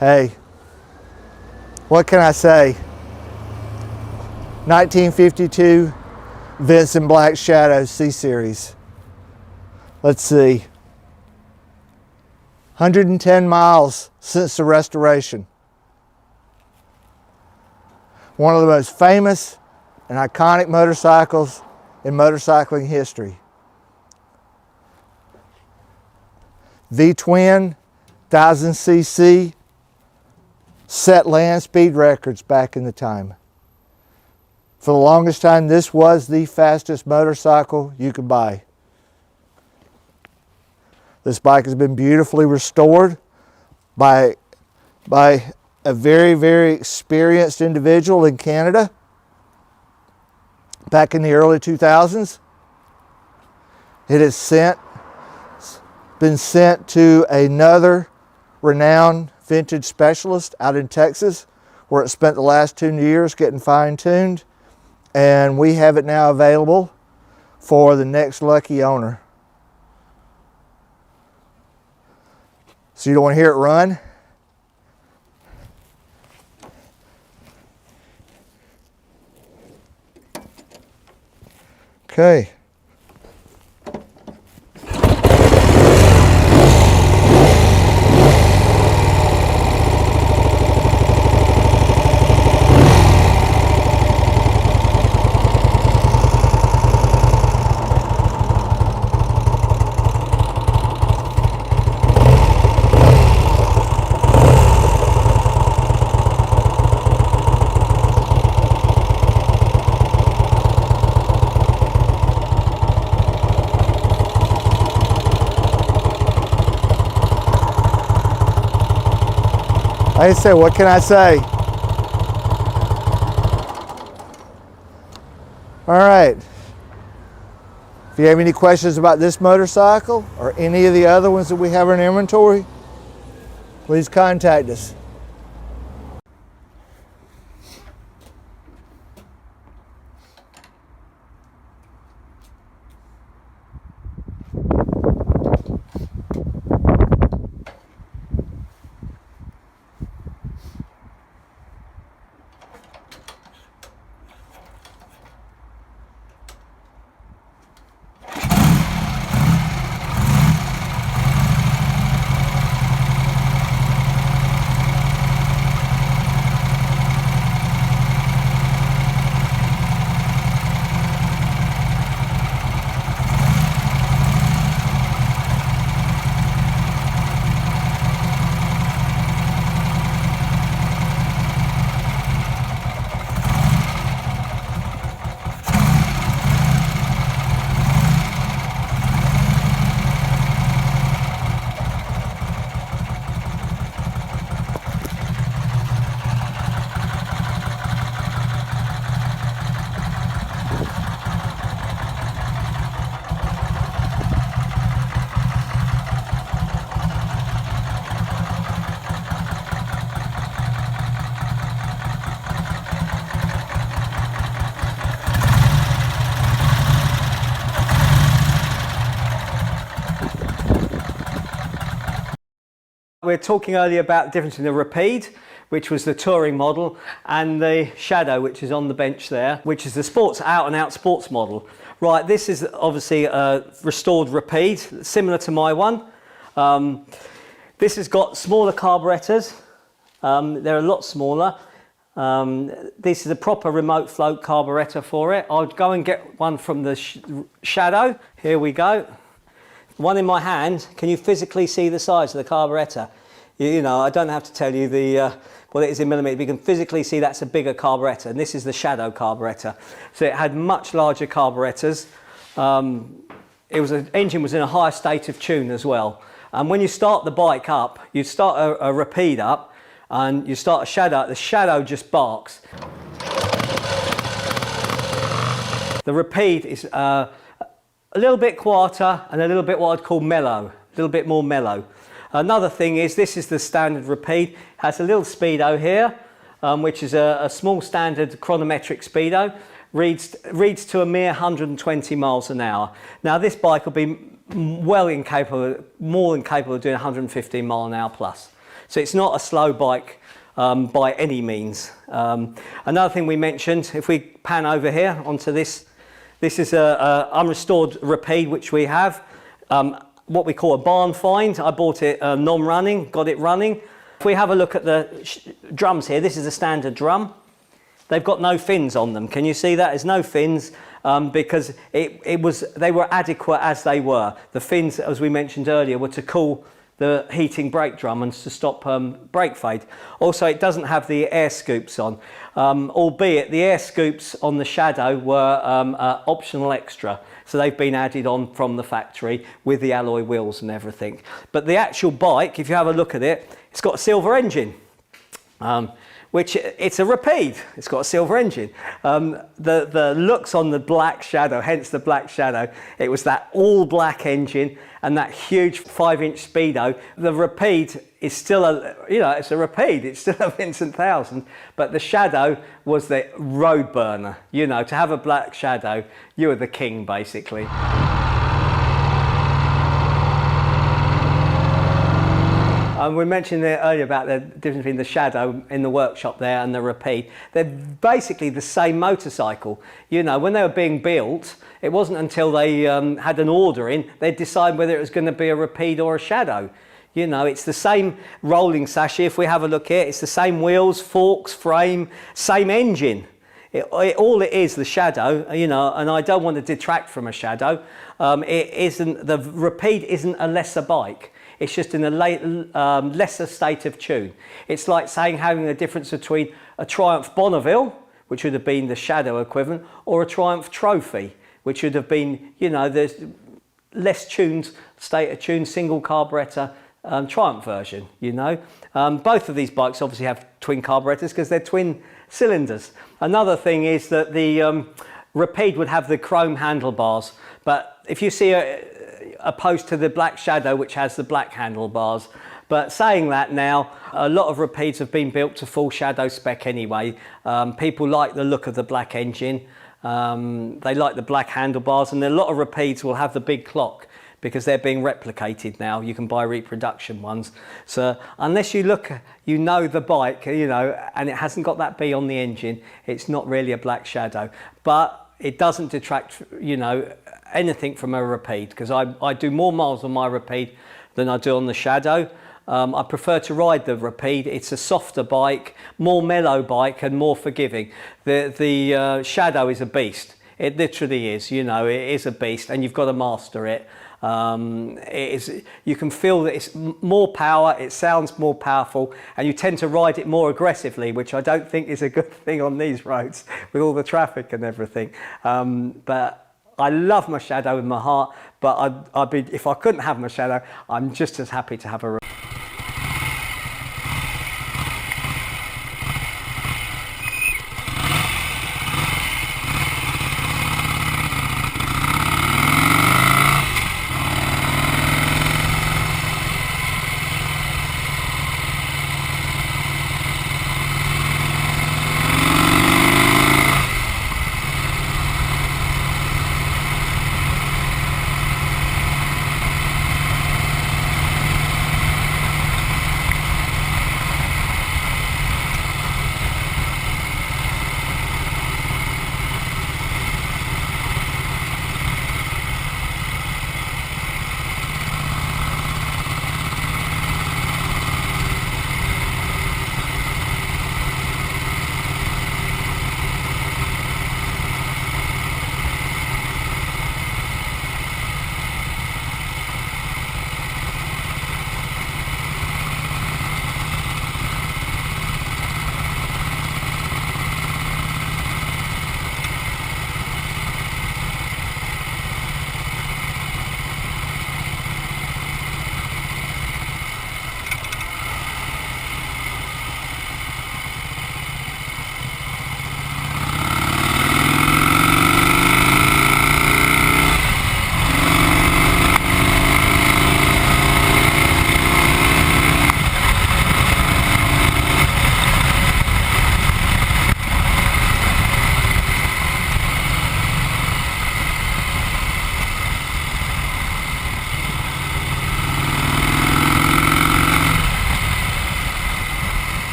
Hey, what can I say? 1952 Vincent Black Shadow C-Series. Let's see. 110 miles since the restoration. One of the most famous and iconic motorcycles in motorcycling history. V-twin, 1000cc, set land speed records back in the time. For the longest time, this was the fastest motorcycle you could buy. This bike has been beautifully restored by a very, very experienced individual in Canada back in the early 2000s. It has been sent to another renowned vintage specialist out in Texas, where it spent the last 2 years getting fine-tuned, and we have it now available for the next lucky owner. So you don't want to hear it run? Okay. Like I said, what can I say? All right. If you have any questions about this motorcycle or any of the other ones that we have in inventory, please contact us. We were talking earlier about the difference in the Rapide, which was the touring model, and the Shadow, which is on the bench there, which is the out-and-out sports model. Right, this is obviously a restored Rapide, similar to my one. This has got smaller carburetors. They're a lot smaller. This is a proper remote float carburetor for it. I'd go and get one from the Shadow. Here we go. One in my hand. Can you physically see the size of the carburetor? You know, I don't have to tell you what it is in millimetres, but you can physically see that's a bigger carburetor, and this is the Shadow carburetor. So it had much larger carburetors. The engine was in a higher state of tune as well. And when you start the bike up, you start a Rapide up, and you start a Shadow, the Shadow just barks. The Rapide is a little bit quieter and a little bit what I'd call mellow, a little bit more mellow. Another thing is, this is the standard Rapide. It has a little speedo here, which is a small standard chronometric speedo. Reads to a mere 120 miles an hour. Now this bike will be more than capable of doing 115 mile an hour plus. So it's not a slow bike by any means. Another thing we mentioned, if we pan over here onto this, this is a unrestored Rapide which we have, what we call a barn find. I bought it non-running, got it running. If we have a look at the drums here, this is a standard drum. They've got no fins on them. Can you see that? There's no fins because they were adequate as they were. The fins, as we mentioned earlier, were to cool the heating brake drum and to stop brake fade. Also, it doesn't have the air scoops on, albeit the air scoops on the Shadow were optional extra. So they've been added on from the factory with the alloy wheels and everything. But the actual bike, if you have a look at it, it's got a silver engine. Which it's a Rapide, it's got a silver engine. The looks on the black Shadow, hence the black Shadow, it was that all black engine and that huge 5-inch speedo. The Rapide is still it's a Rapide, it's still a Vincent 1000, but the Shadow was the road burner. You know, to have a black Shadow, you were the king basically. We mentioned earlier about the difference between the Shadow in the workshop there and the Rapide. They're basically the same motorcycle. You know, when they were being built, it wasn't until they had an order in, they'd decide whether it was going to be a Rapide or a Shadow. You know, it's the same rolling sachet. If we have a look here, it's the same wheels, forks, frame, same engine. All it is, the Shadow, you know, and I don't want to detract from a Shadow. The Rapide isn't a lesser bike. It's just in a lesser state of tune. It's like saying having a difference between a Triumph Bonneville, which would have been the Shadow equivalent, or a Triumph Trophy, which would have been, you know, the less tuned, state of tune, single carburettor Triumph version, you know. Both of these bikes obviously have twin carburettors because they're twin cylinders. Another thing is that the Rapide would have the chrome handlebars, but if you see opposed to the black Shadow, which has the black handlebars. But saying that now, a lot of Rapides have been built to full Shadow spec anyway. People like the look of the black engine. They like the black handlebars, and a lot of Rapides will have the big clock because they're being replicated now. You can buy reproduction ones. So unless you look, you know the bike, you know, and it hasn't got that B on the engine, it's not really a black Shadow. But it doesn't detract, you know, anything from a Rapide, because I do more miles on my Rapide than I do on the Shadow. I prefer to ride the Rapide. It's a softer bike, more mellow bike, and more forgiving. The Shadow is a beast. It literally is, you know, it is a beast, and you've got to master it. You can feel that it's more power, it sounds more powerful, and you tend to ride it more aggressively, which I don't think is a good thing on these roads with all the traffic and everything. But I love my Shadow in my heart, but if I couldn't have my Shadow, I'm just as happy to have a